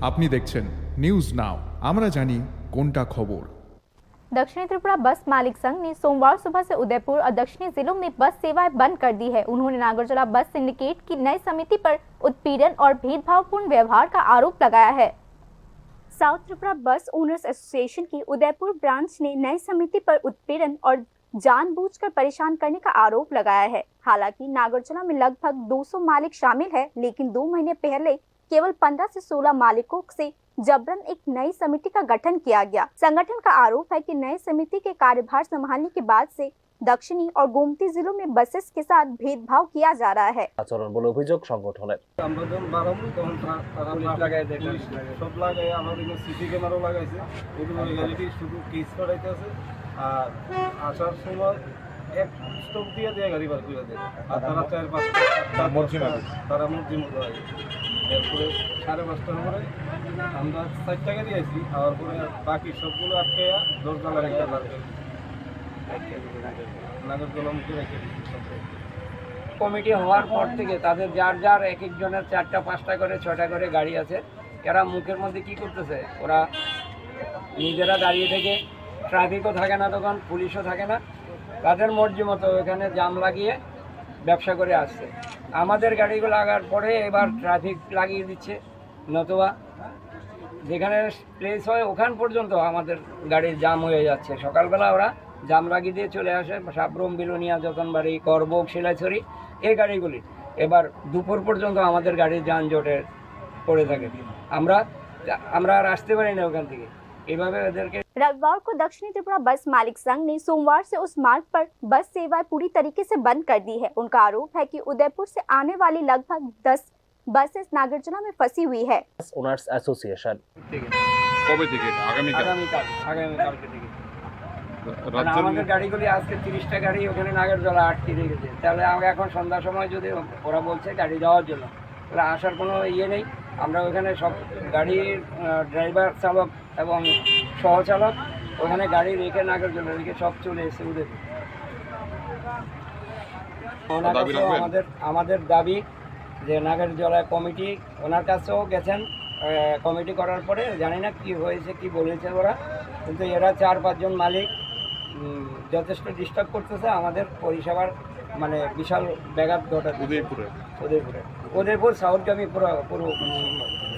আপনি দেখছেন news now আমরা জানি কোনটা খবর। दक्षिणी त्रिपुरा बस मालिक संघ ने सोमवार सुबह से उदयपुर और दक्षिणी जिलों में बस सेवाएं बंद कर दी है। उन्होंने नागरजोला बस सिंडिकेट की नई समिति पर उत्पीड़न और भेदभावपूर्ण व्यवहार का आरोप लगाया है। साउथ त्रिपुरा बस ओनर्स एसोसिएशन की उदयपुर ब्रांच ने नई समिति पर उत्पीड़न और जानबूझकर परेशान करने का आरोप लगाया है। हालांकि नागरजोला में लगभग 200 मालिक शामिल है, लेकिन 2 महीने पहले केवल 15 से 16 मालिकों से जबरन एक नई समिति का गठन किया गया। संगठन का आरोप है कि नई समिति के कार्यभार संभालने के बाद से दक्षिणी और गोमती जिलों में बसेस के साथ भेदभाव किया जा रहा है। আচরণ বলে অভিযোগ সংগঠনের। আমরা যখন বাড়াবো তখন তারা সব লাগাই আমাদের সিসি ক্যামেরাও লাগাইছে, এগুলো রিয়ালিটি শুধু কেস করাইতে আছে। আর আসার সময় এক স্টপ দিয়ে গাড়ি বার করে দেয়, আর তারা 4-5টা তারা মর্জি মতো হয়। এরপরে 5:30টার পরে আমরা 4টা গাড়ি আইছি, আর পরে বাকি সবগুলো আটকে দরজা লাগাইতে পারবে নাগরদোলা মুখে রেখে দিচ্ছি। কমিটি হওয়ার পর থেকে তাদের যার যার এক একজনের 4টা 5টা করে 6টা করে গাড়ি আছে। এরা মুখের মধ্যে কি করতেছে, ওরা নিজেরা দাঁড়িয়ে থেকে, ট্রাফিকও থাকে না, তখন পুলিশও থাকে না, তাদের মর্জি মতো এখানে জাম লাগিয়ে ব্যবসা করে আসছে। আমাদের গাড়িগুলো লাগার পরে এবার ট্রাফিক লাগিয়ে দিচ্ছে, নতুবা যেখানে প্লেস হয় ওখান পর্যন্ত আমাদের গাড়ির জাম হয়ে যাচ্ছে। সকালবেলা ওরা জাম লাগিয়ে দিয়ে চলে আসে সাবরুম, বিলোনিয়া, যতনবাড়ি, করবক, শিলাইছড়ি এই গাড়িগুলি। এবার দুপুর পর্যন্ত আমাদের গাড়ির যানজটে পড়ে থাকে। আমরা আর আসতে পারি না ওখান থেকে। এভাবে ওদেরকে रविवार को दक्षिणी त्रिपुरा बस मालिक संघ ने सोमवार से उस मार्ग पर बस सेवाएं पूरी तरीके से बंद कर दी है। उनका आरोप है कि उदयपुर से आने वाली लगभग 10 बसेस नागरजोला में फंसी हुई है। ওনার্স অ্যাসোসিয়েশন কবে থেকে? আগামীকালকে থেকে। আমাদের গাড়িগুলি আজকে 30টা গাড়ি ওখানে নাগরজোলা আটকে রেখেছে। তাহলে আমরা এখন সন্ধ্যার সময় যদি ওরা বলছে গাড়ি যাওয়ার জন্য, তাহলে আসার কোনো ইয়ে নেই। আমরা ওখানে সব গাড়ির ড্রাইভার, চালক এবং সহচালক ওখানে গাড়ি রেখে নাগরজোলা রেখে সব চলে এসেছে উদয়পুর। ওনার কাছেও আমাদের দাবি যে নাগরজোলা কমিটি ওনার কাছেও গেছেন, কমিটি করার পরে জানি না কি হয়েছে, কি বলেছে ওরা, কিন্তু এরা 4-5 জন মালিক যথেষ্ট ডিস্টার্ব করতেছে আমাদের পরিষেবার, মানে বিশাল ব্যাঘাত ঘটাচ্ছে। উদয়পুর সাউথগামী পুরো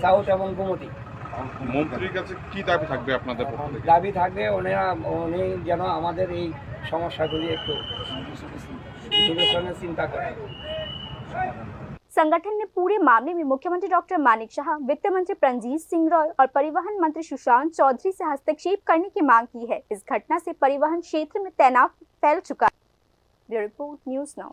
সাউথ এবং গোমতী। মন্ত্রীর কাছে কি দাবি থাকবে আপনাদের? দাবি থাকবে উনি যেন আমাদের এই সমস্যাগুলি একটু বিবেচনা চিন্তা করেন। संगठन ने पूरे मामले में मुख्यमंत्री डॉक्टर मानिक शाह, वित्त मंत्री प्रंजीत सिंह रॉय और परिवहन मंत्री सुशांत चौधरी से हस्तक्षेप करने की मांग की है। इस घटना से परिवहन क्षेत्र में तनाव फैल चुका है। Report news now.